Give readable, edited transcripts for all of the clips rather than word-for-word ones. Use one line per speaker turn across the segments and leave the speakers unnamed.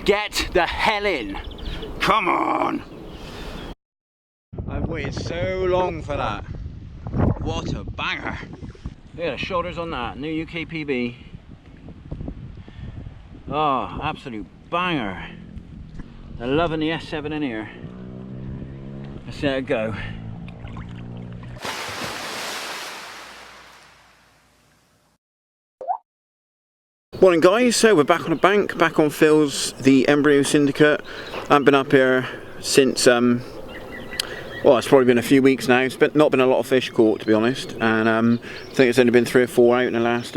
Get the hell in. Come on. I've waited so long for that. What a banger. Look at the shoulders on that, new UK PB. Oh, absolute banger. I'm loving the S7 in here. Let's let it go. Morning guys, so we're back on the bank, back on Phil's, the Embryo syndicate. I haven't been up here since, well, it's probably been a few weeks now. It's not been a lot of fish caught, to be honest, and I think it's only been 3 or 4 out in the last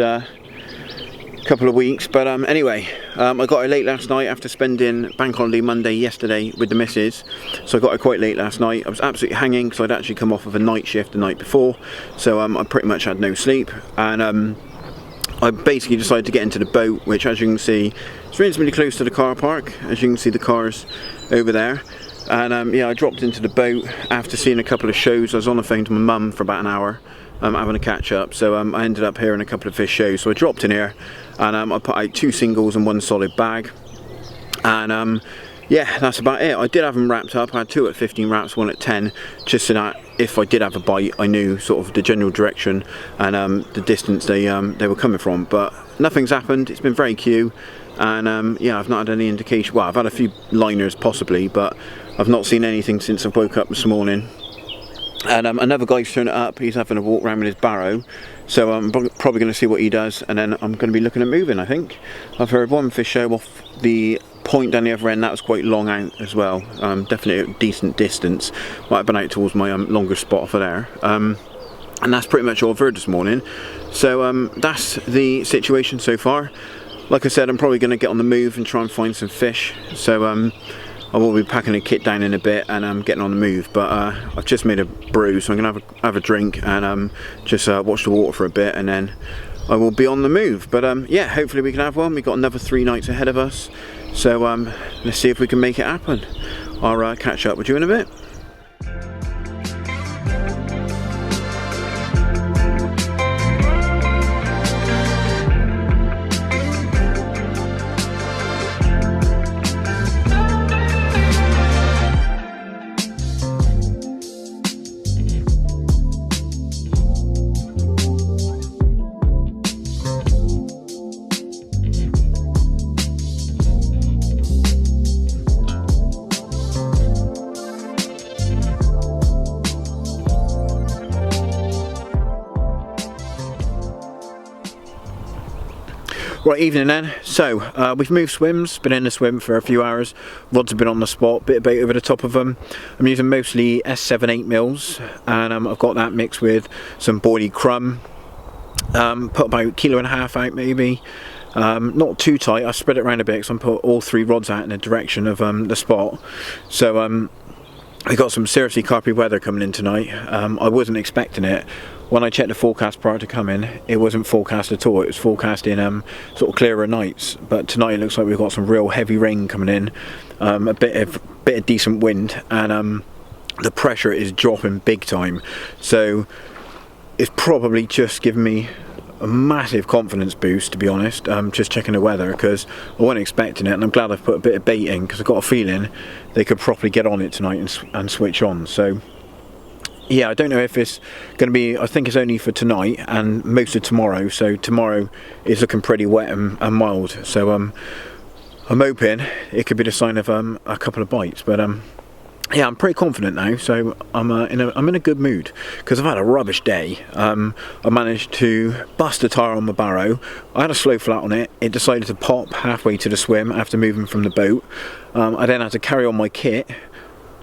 couple of weeks. But anyway, I got here late last night after spending Bank Holiday Monday yesterday with the missus, so I got here quite late last night. I was absolutely hanging because I'd actually come off of a night shift the night before, so I pretty much had no sleep, and I basically decided to get into the boat, which, as you can see, is reasonably close to the car park. As you can see, the car's over there. And yeah, I dropped into the boat after seeing a couple of shows. I was on the phone to my mum for about an hour, having a catch up. So I ended up hearing a couple of fish shows. So I dropped in here, and I put out 2 singles and 1 solid bag. And yeah, that's about it. I did have them wrapped up. I had 2 at 15 wraps, 1 at 10, just so that if I did have a bite, I knew sort of the general direction and the distance they were coming from. But nothing's happened. It's been very cute, and yeah, I've not had any indication. Well, I've had a few liners possibly, but I've not seen anything since I woke up this morning. And another guy's turned it up. He's having a walk around with his barrow, so I'm probably going to see what he does, and then I'm going to be looking at moving, I think. I've heard 1 fish show off the point down the other end. That was quite long out as well, definitely a decent distance. Might have been out towards my longer spot for there, and that's pretty much all I've heard this morning. So that's the situation so far. Like I said, I'm probably going to get on the move and try and find some fish, so I will be packing a kit down in a bit and getting on the move. But I've just made a brew, so I'm going to have a drink and just watch the water for a bit, and then I will be on the move. But yeah, hopefully we can have one. We've got another 3 nights ahead of us, so let's see if we can make it happen. I'll catch up with you in a bit. Right, evening then. So we've moved swims, been in the swim for a few hours. Rods have been on the spot, bit of bait over the top of them. I'm using mostly S7 8mm, and I've got that mixed with some boilie crumb. Put about 1.5 kilos out maybe. Not too tight. I spread it around a bit, so I put all 3 rods out in the direction of the spot. So we got some seriously carpy weather coming in tonight. I wasn't expecting it. When I checked the forecast prior to coming, it wasn't forecast at all. It was forecast in sort of clearer nights. But tonight it looks like we've got some real heavy rain coming in, a bit of decent wind, and the pressure is dropping big time. So it's probably just given me a massive confidence boost, to be honest. Just checking the weather, because I wasn't expecting it, and I'm glad I've put a bit of bait in, because I've got a feeling they could properly get on it tonight and switch on. So yeah, I don't know if it's going to be, I think it's only for tonight and most of tomorrow, so tomorrow is looking pretty wet and mild, so I'm hoping it could be the sign of a couple of bites. But yeah, I'm pretty confident now, so I'm in a good mood, because I've had a rubbish day. I managed to bust a tyre on my barrow. I had a slow flat on it. It decided to pop halfway to the swim after moving from the boat. I then had to carry on my kit,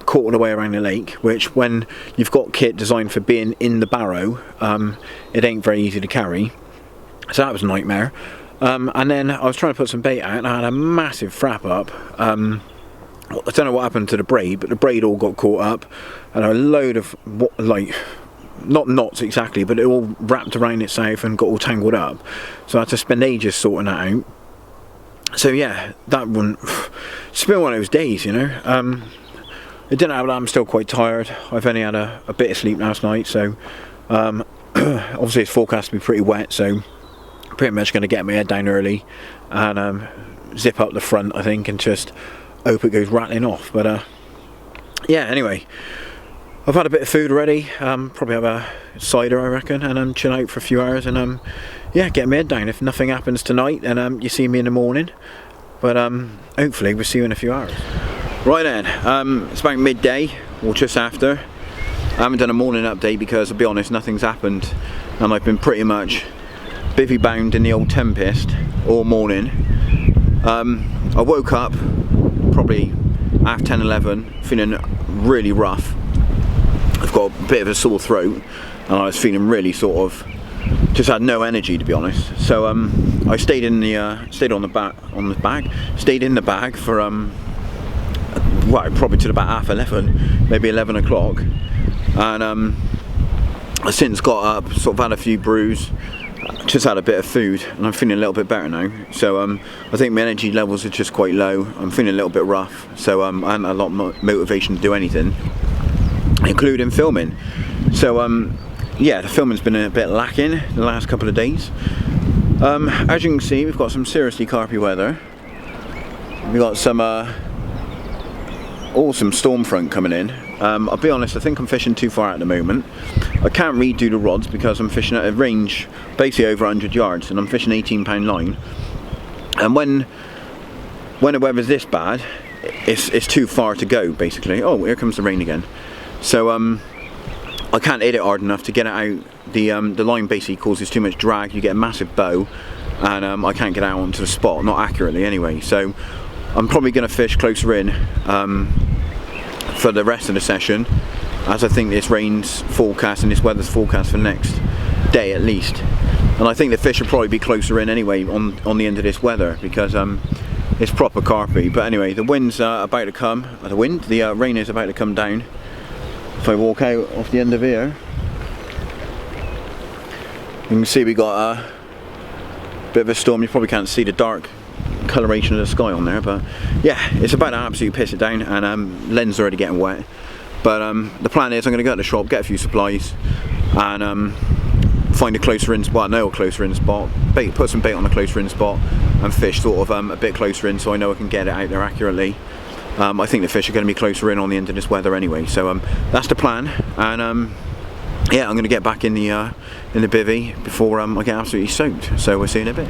caught all the way around the lake, which, when you've got kit designed for being in the barrow, it ain't very easy to carry. So that was a nightmare. And then I was trying to put some bait out, and I had a massive frap up. I don't know what happened to the braid, but the braid all got caught up, and a load of, like, not knots exactly, but it all wrapped around itself and got all tangled up. So I had to spend ages sorting that out. So yeah, that one, it's been one of those days, you know. It didn't happen. I'm still quite tired. I've only had a bit of sleep last night, so obviously it's forecast to be pretty wet, so pretty much going to get my head down early and zip up the front, I think, and just hope it goes rattling off. But yeah, anyway, I've had a bit of food already, probably have a cider I reckon, and chill out for a few hours, and yeah, get my head down. If nothing happens tonight, then you see me in the morning, but hopefully we'll see you in a few hours. Right then, it's about midday, or just after. I haven't done a morning update because, to be honest, nothing's happened, and I've been pretty much bivvy bound in the old Tempest all morning. I woke up probably 10:30, 11, feeling really rough. I've got a bit of a sore throat, and I was feeling really sort of just had no energy, to be honest. So I stayed in the stayed in the bag for well, probably till about 11:30, maybe 11 o'clock, and I since got up, sort of had a few brews, just had a bit of food, and I'm feeling a little bit better now. So I think my energy levels are just quite low. I'm feeling a little bit rough, so I hadn't a lot of motivation to do anything, including filming. So yeah, the filming's been a bit lacking the last couple of days. As you can see, we've got some seriously carpy weather. We've got some awesome storm front coming in. I'll be honest, I think I'm fishing too far at the moment. I can't redo the rods because I'm fishing at a range basically over 100 yards, and I'm fishing 18-pound line. And when the weather's this bad, it's too far to go basically. Oh, here comes the rain again. So I can't hit it hard enough to get it out. The line basically causes too much drag. You get a massive bow, and I can't get out onto the spot, not accurately anyway. So I'm probably going to fish closer in for the rest of the session, as I think this rain's forecast and this weather's forecast for next day at least. And I think the fish will probably be closer in anyway on the end of this weather, because it's proper carpy. But anyway, the wind's about to come. The rain is about to come down. If I walk out off the end of here, you can see we got a bit of a storm. You probably can't see the dark coloration of the sky on there, but yeah, it's about to absolutely piss it down, and lens already getting wet. But the plan is I'm going to go to the shop, get a few supplies, and find a closer in spot, a closer in spot, put some bait on a closer in spot, and fish sort of a bit closer in, so I know I can get it out there accurately. I think the fish are going to be closer in on the end of this weather anyway, so that's the plan. And yeah, I'm going to get back in the bivvy before I get absolutely soaked. So we'll see you in a bit.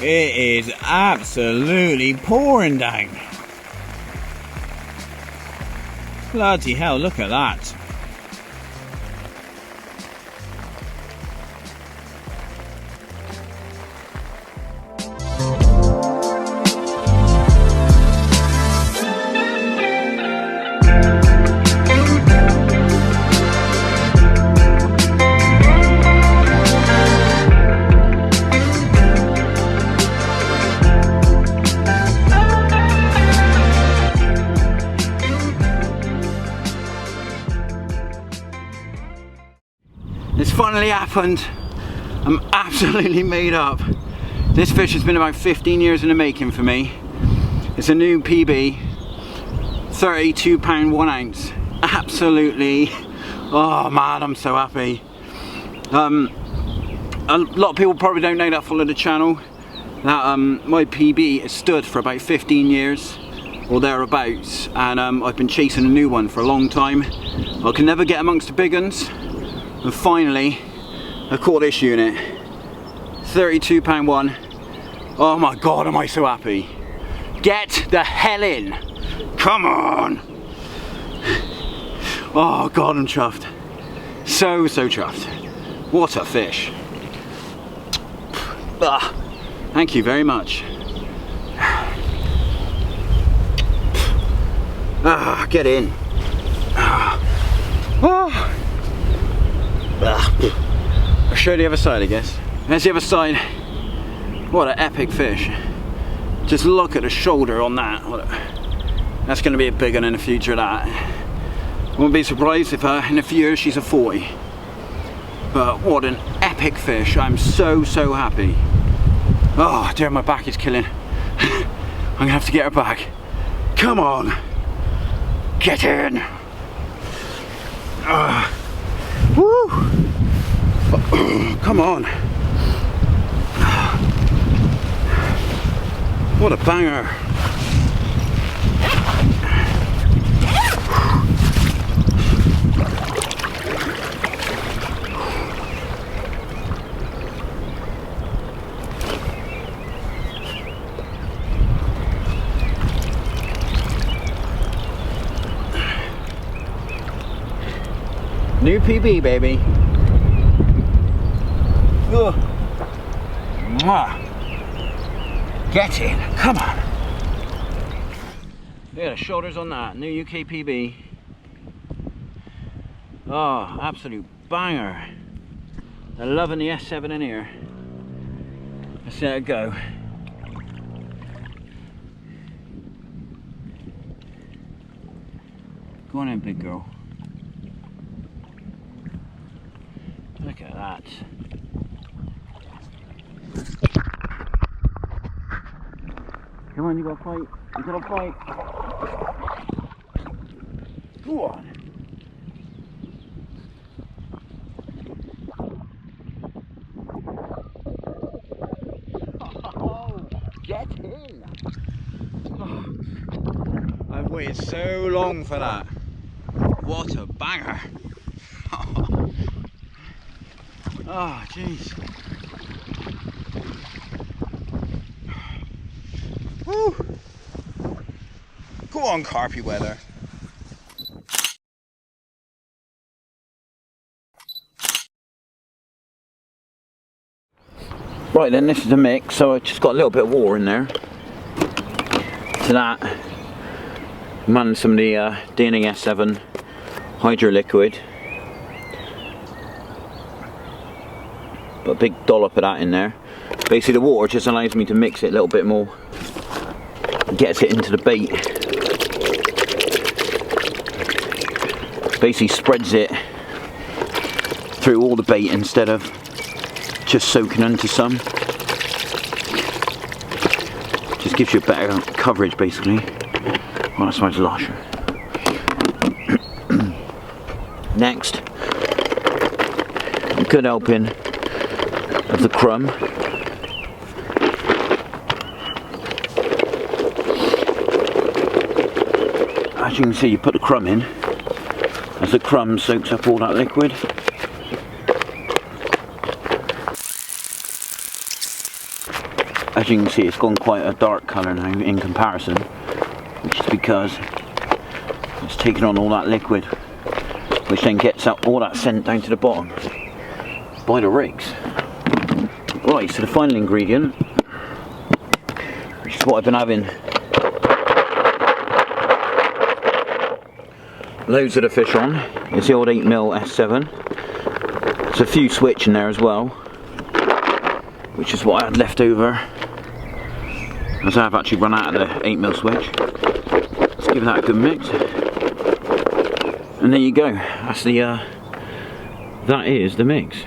It is absolutely pouring down. Bloody hell, look at that.
It's finally happened. I'm absolutely made up. This fish has been about 15 years in the making for me. It's a new PB, 32 pound 1 ounce. Absolutely, oh man, I'm so happy. A lot of people probably don't know that follow the channel, that my PB has stood for about 15 years or thereabouts, and I've been chasing a new one for a long time. I can never get amongst the big ones. And finally, I caught this unit, 32 pound 1. Oh my God, am I so happy. Get the hell in. Come on. Oh God, I'm chuffed. So chuffed. What a fish. Thank you very much. Get in. I'll show you the other side, I guess. There's the other side. What an epic fish. Just look at the shoulder on that. That's going to be a big one in the future, that. Won't be surprised if in a few years she's a 40. But what an epic fish. I'm so happy. Oh dear, my back is killing. I'm going to have to get her back. Come on. Get in. Woo. Come on. What a banger. New PB, baby. Ugh. Mwah. Get in, come on. Look at the shoulders on that, new UK PB. Oh, absolute banger. I'm loving the S7 in here. Let's let it go. Go on in, big girl. Look at that. Come on, you gotta fight. You gotta fight. Go on. Oh, get in. Oh, I've waited so long for that. What a banger. Oh, jeez. Woo. Go on, carpy weather. Right then, this is a mix, so I just got a little bit of water in there. To that, I'm adding some of the DNA S7 hydro liquid. Put a big dollop of that in there. Basically the water just allows me to mix it a little bit more. Gets it into the bait. Basically spreads it through all the bait instead of just soaking into some. Just gives you a better coverage basically. Oh, that smells lush. Next, a good helping of the crumb. As you can see, you put the crumb in, as the crumb soaks up all that liquid. As you can see, it's gone quite a dark colour now in comparison, which is because it's taken on all that liquid, which then gets up all that scent down to the bottom by the rigs. Right, so the final ingredient, which is what I've been having loads of the fish on, is the old 8mm S7. There's a few switch in there as well, which is what I had left over, as I have actually run out of the 8mm switch. Let's give that a good mix. And there you go, that's the, that is the mix.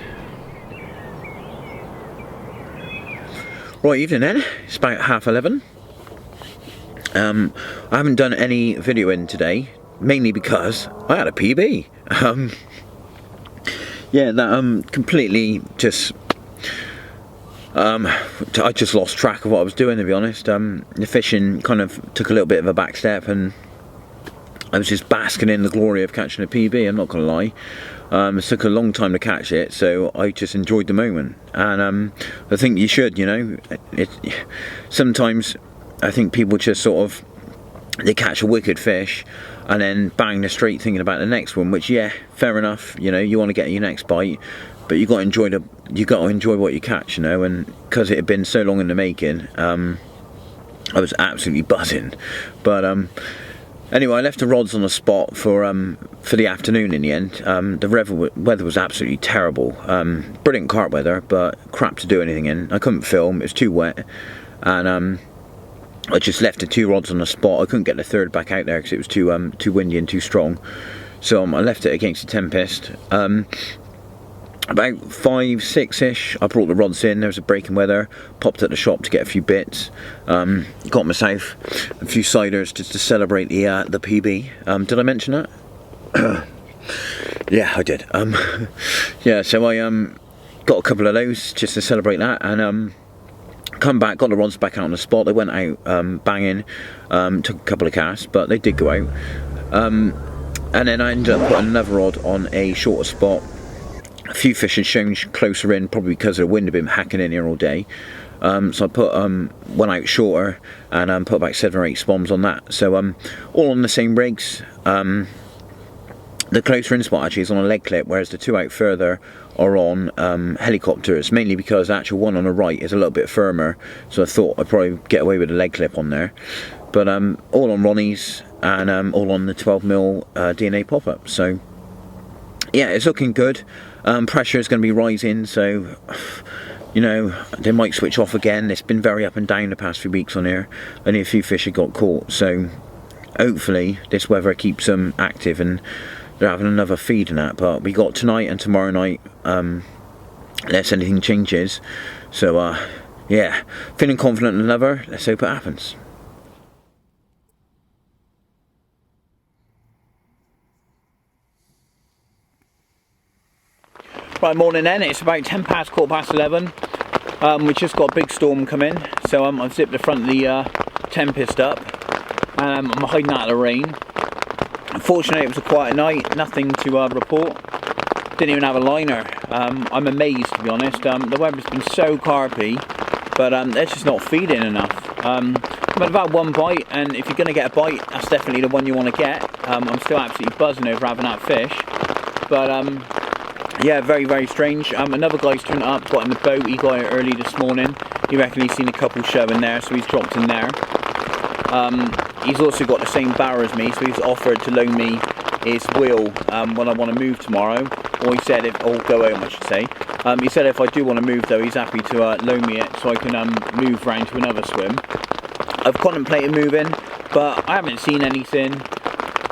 Right, evening then, it's about 11:30. I haven't done any videoing today, mainly because I had a PB. Yeah, that completely just I just lost track of what I was doing, to be honest. The fishing kind of took a little bit of a back step, and I was just basking in the glory of catching a PB, I'm not gonna lie. It took a long time to catch it, so I just enjoyed the moment. And I think you should, you know, sometimes I think people just sort of, they catch a wicked fish and then bang, they're straight thinking about the next one, which, yeah, fair enough, you know, you want to get your next bite, but you got to enjoy what you catch, you know. And because it had been so long in the making, I was absolutely buzzing. But Anyway, I left the rods on the spot for the afternoon in the end. The weather was absolutely terrible. Brilliant carp weather, but crap to do anything in. I couldn't film, it was too wet. And I just left the 2 rods on the spot. I couldn't get the 3rd back out there because it was too windy and too strong. So I left it against the tempest. About 5, 6-ish, I brought the rods in. There was a break in weather. Popped at the shop to get a few bits. Got myself a few ciders just to celebrate the PB. Did I mention that? Yeah, I did. Yeah, so I got a couple of those just to celebrate that, and come back, got the rods back out on the spot. They went out banging. Took a couple of casts, but they did go out. And then I ended up putting another rod on a shorter spot. A few fish had shown closer in, probably because the wind had been hacking in here all day. So I put one out shorter and put about 7 or 8 spoms on that. So all on the same rigs. The closer in spot actually is on a leg clip, whereas the 2 out further are on helicopters, mainly because the actual one on the right is a little bit firmer. So I thought I'd probably get away with a leg clip on there. But all on Ronnie's and all on the 12mm DNA pop-up. So yeah, it's looking good. Pressure is going to be rising, so you know, they might switch off again. It's been very up and down the past few weeks on here. Only a few fish have got caught, so hopefully this weather keeps them active and they're having another feed and that. But we got tonight and tomorrow night, unless anything changes. So yeah, feeling confident in another. Let's hope it happens.
Right, morning then, it's about 10 past, 11:15. We just got a big storm coming, so I've zipped the front of the Tempest up. I'm hiding out of the rain. Unfortunately, it was a quiet night, nothing to report. Didn't even have a liner. I'm amazed, to be honest. The weather's been so carpy, but they're just not feeding enough. But I've had one bite, and if you're going to get a bite, that's definitely the one you want to get. I'm still absolutely buzzing over having that fish. But yeah, very, very strange. Another guy's turned up, got in the boat. He got it early this morning. He reckoned he's seen a couple showing there, so he's dropped in there. He's also got the same barrow as me, so he's offered to loan me his wheel when I want to move tomorrow. Or he said, or go home I should say. He said if I do want to move though, he's happy to loan me it so I can move round to another swim. I've contemplated moving, but I haven't seen anything.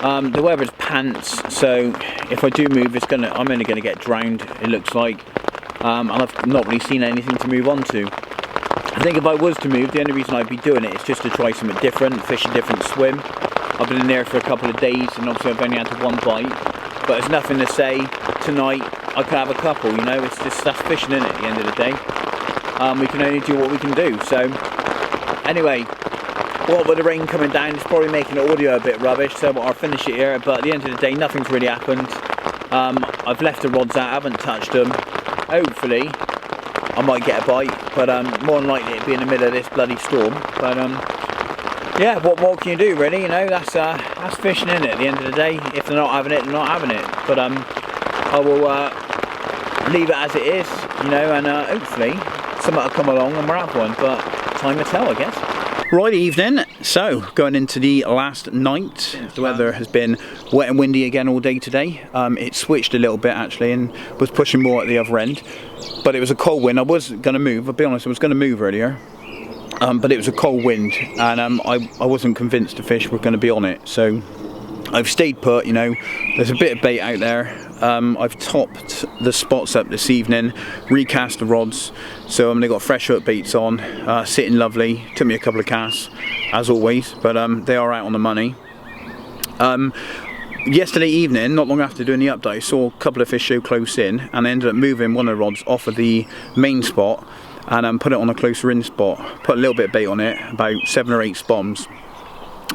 The weather's pants, so if I do move, I'm only gonna get drowned, it looks like. And I've not really seen anything to move on to. I think if I was to move, the only reason I'd be doing it is just to try something different, fish a different swim. I've been in there for a couple of days, and obviously I've only had one bite. But there's nothing to say, tonight I could have a couple, you know, it's just that's fishing in it at the end of the day. We can only do what we can do, so anyway. What with the rain coming down, it's probably making the audio a bit rubbish, so I'll finish it here. But at the end of the day, nothing's really happened. I've left the rods out, I haven't touched them. Hopefully, I might get a bite, but more than likely it'll be in the middle of this bloody storm. But yeah, what more can you do, really? You know, that's fishing in it at the end of the day. If they're not having it, they're not having it. But I will leave it as it is, you know, and hopefully something will come along and we'll have one. But time will tell, I guess.
Right, evening. So going into the last night. The weather has been wet and windy again all day today. It switched a little bit actually and was pushing more at the other end, but it was a cold wind. I was going to move, I'll be honest, I was going to move earlier, but it was a cold wind, and I wasn't convinced the fish were going to be on it, so I've stayed put. You know, there's a bit of bait out there. I've topped the spots up this evening, recast the rods, so they've got fresh hook baits on, sitting lovely. Took me a couple of casts, as always, but they are out on the money. Yesterday evening, not long after doing the update, I saw a couple of fish show close in, and I ended up moving one of the rods off of the main spot and put it on a closer in spot. Put a little bit of bait on it, about 7 or 8 spoms,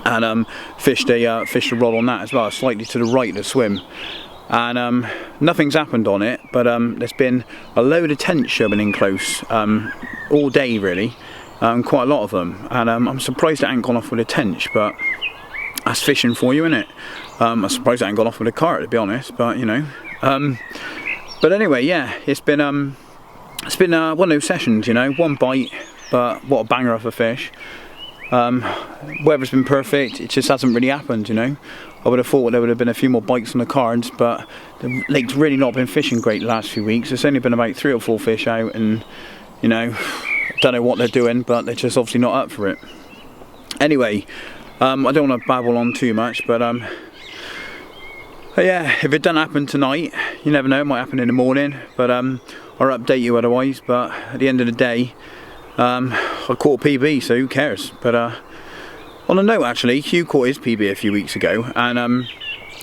and fished a rod on that as well, slightly to the right of the swim. And nothing's happened on it, but there's been a load of tench shoving in close all day really, quite a lot of them, and I'm surprised it ain't gone off with a tench, but that's fishing for you, innit? I'm surprised it ain't gone off with a carp, to be honest, but you know. But anyway, yeah, it's been one of those sessions, you know, one bite, but what a banger of a fish.
Weather's been perfect, it just hasn't really happened, you know. I would have thought there would have been a few more bites on the cards, but the lake's really not been fishing great the last few weeks. There's only been about 3 or 4 fish out, and you know, don't know what they're doing, but they're just obviously not up for it. Anyway, I don't want to babble on too much, but yeah, if it doesn't happen tonight, you never know, it might happen in the morning, but I'll update you otherwise. But at the end of the day, I caught a PB, so who cares. But on a note, actually, Hugh caught his PB a few weeks ago, and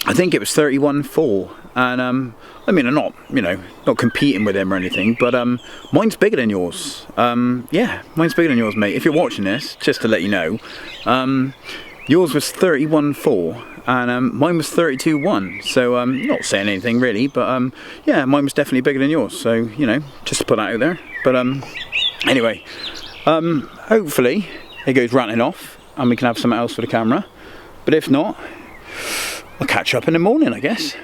I think it was 31.4, and I mean, I'm not, you know, not competing with him or anything, but mine's bigger than yours. Yeah, mine's bigger than yours, mate. If you're watching this, just to let you know, yours was 31.4 and mine was 32.1, so not saying anything really, but yeah, mine was definitely bigger than yours, so you know, just to put that out there. But anyway, hopefully it goes ranting off and we can have something else for the camera, but if not, I'll catch up in the morning, I guess.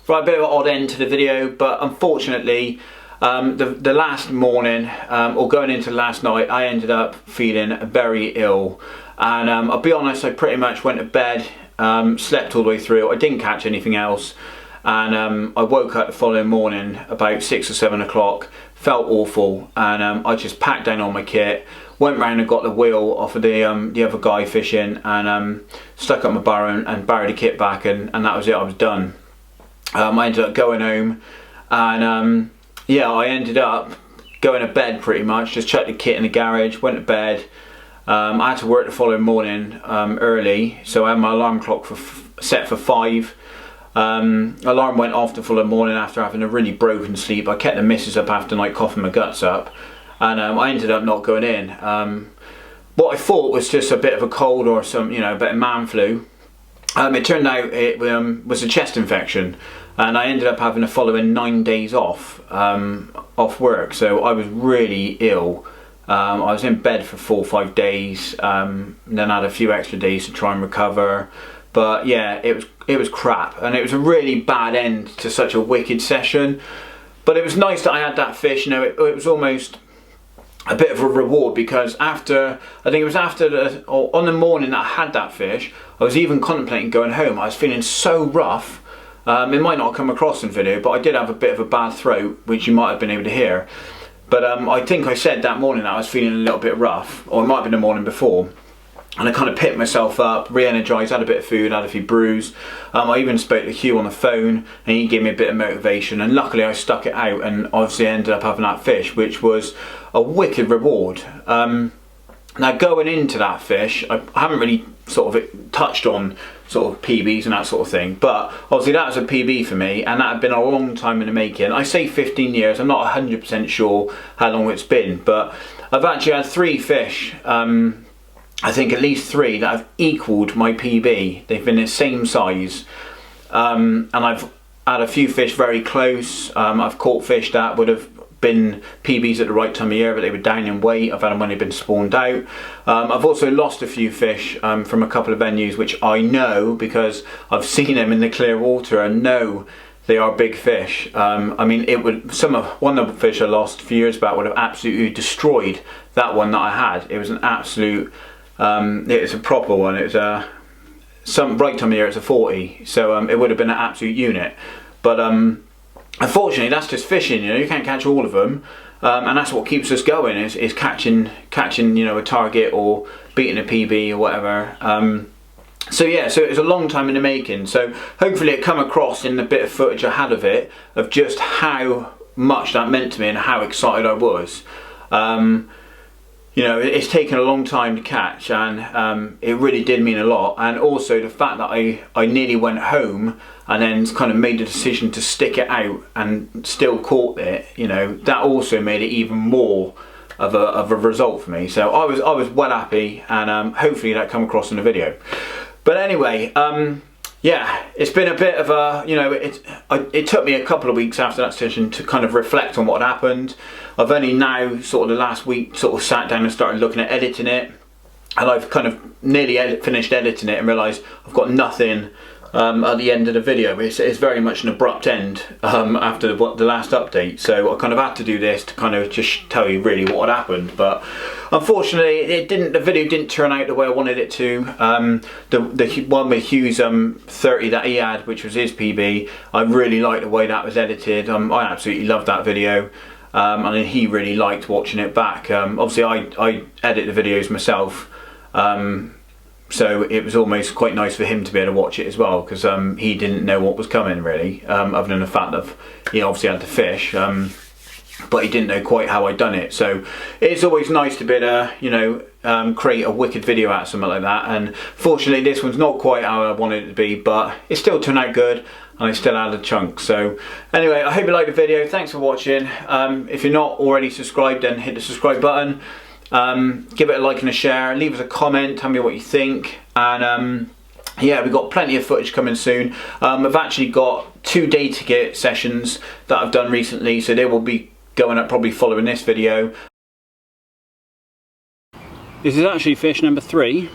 Right, a bit of an odd end to the video, but unfortunately the last morning, or going into last night, I ended up feeling very ill, and I'll be honest, I pretty much went to bed, slept all the way through. I didn't catch anything else, and I woke up the following morning about 6 or 7 o'clock, felt awful, and I just packed down all my kit, went round and got the wheel off of the other guy fishing, and stuck up my barrow and barrowed the kit back, and that was it. I was done. I ended up going home, and yeah, I ended up going to bed pretty much, just chucked the kit in the garage, went to bed. I had to work the following morning early, so I had my alarm clock set for 5. Alarm went off the following morning after having a really broken sleep. I kept the missus up after night coughing my guts up, and I ended up not going in. What I thought was just a bit of a cold or some, you know, a bit of man flu. It turned out it was a chest infection, and I ended up having the following 9 days off work, so I was really ill. I was in bed for 4 or 5 days, then I had a few extra days to try and recover, but yeah, it was crap, and it was a really bad end to such a wicked session. But it was nice that I had that fish, you know. It was almost a bit of a reward, because after, I think it was after on the morning that I had that fish, I was even contemplating going home. I was feeling so rough. It might not come across in video, but I did have a bit of a bad throat, which you might have been able to hear. But I think I said that morning that I was feeling a little bit rough, or it might have been the morning before. And I kind of picked myself up, re-energised, had a bit of food, had a few brews. I even spoke to Hugh on the phone, and he gave me a bit of motivation, and luckily I stuck it out, and obviously ended up having that fish, which was a wicked reward. Now, going into that fish, I haven't really sort of touched on sort of PBs and that sort of thing, but obviously that was a PB for me, and that had been a long time in the making. I say 15 years, I'm not 100% sure how long it's been, but I've actually had 3 fish, I think at least 3, that have equalled my PB. They've been the same size, and I've had a few fish very close. I've caught fish that would have been PBs at the right time of year, but they were down in weight. I've had them when they've been spawned out. I've also lost a few fish from a couple of venues, which I know because I've seen them in the clear water and know they are big fish. I mean, one of the fish I lost a few years back would have absolutely destroyed that one that I had. It was an absolute, it was a proper one. It was some right time of year, it's a 40, so it would have been an absolute unit. But unfortunately, that's just fishing, you know. You can't catch all of them, and that's what keeps us going, is catching, you know, a target or beating a PB or whatever. So yeah, so it was a long time in the making. So hopefully it come across in the bit of footage I had of it, of just how much that meant to me and how excited I was. You know, it's taken a long time to catch, and it really did mean a lot. And also the fact that I nearly went home and then kind of made the decision to stick it out and still caught it, you know, that also made it even more of a result for me. So I was well happy, and hopefully that come across in the video. But anyway,
yeah, it's been a bit of a, you know, it took me a couple of weeks after that session to kind of reflect on what had happened. I've only now, sort of the last week, sort of sat down and started looking at editing it, and I've kind of nearly finished editing it and realised I've got nothing at the end of the video. It's very much an abrupt end after the last update, so I kind of had to do this to kind of just tell you really what had happened. But unfortunately the video didn't turn out the way I wanted it to. The one with Hugh's 30 that he had, which was his PB, I really liked the way that was edited. I absolutely loved that video. And then he really liked watching it back. Obviously I edit the videos myself, so it was almost quite nice for him to be able to watch it as well, because he didn't know what was coming really, other than the fact that he obviously had to fish, but he didn't know quite how I'd done it. So it's always nice to be able to, you know, create a wicked video out of something like that. And fortunately this one's not quite how I wanted it to be, but it still turned out good, and I still had a chunk. So anyway, I hope you liked the video. Thanks for watching. If you're not already subscribed, then hit the subscribe button. Give it a like and a share, leave us a comment, tell me what you think, and yeah, we've got plenty of footage coming soon. I've actually got 2 day ticket sessions that I've done recently, so they will be going up probably following this video.
This is actually fish number 3.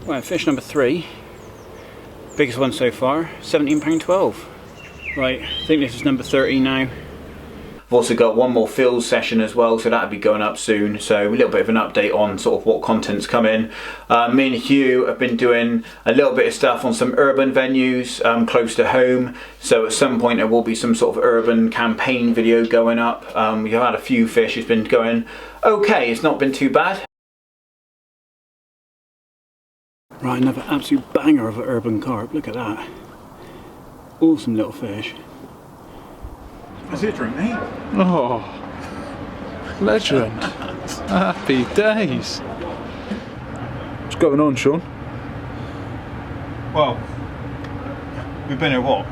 Well, fish number 3, biggest one so far, £17.12. Right, I think this is number 30 now.
I've also got one more field session as well, so that'll be going up soon. So a little bit of an update on sort of what content's coming. Me and Hugh have been doing a little bit of stuff on some urban venues close to home. So at some point there will be some sort of urban campaign video going up. We've had a few fish, it's been going okay, it's not been too bad.
Right, another absolute banger of an urban carp, look at that. Awesome little fish.
Is it a drink, mate?
Oh, legend. Happy days. What's going on, Sean?
Well, we've been here what?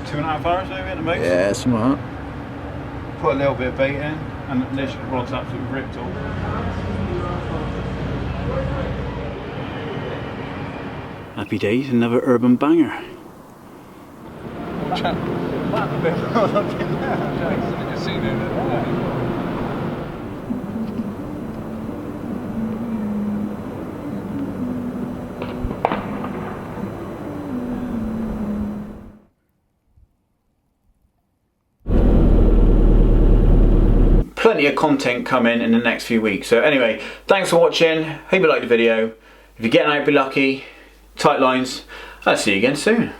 2.5 hours maybe at the most?
Yeah, something like that.
Put a little bit of bait in, and this rod's absolutely ripped off.
Happy days, another urban banger.
Plenty of content coming in the next few weeks. So anyway, thanks for watching. Hope you liked the video. If you're getting out, be lucky. Tight lines. I'll see you again soon.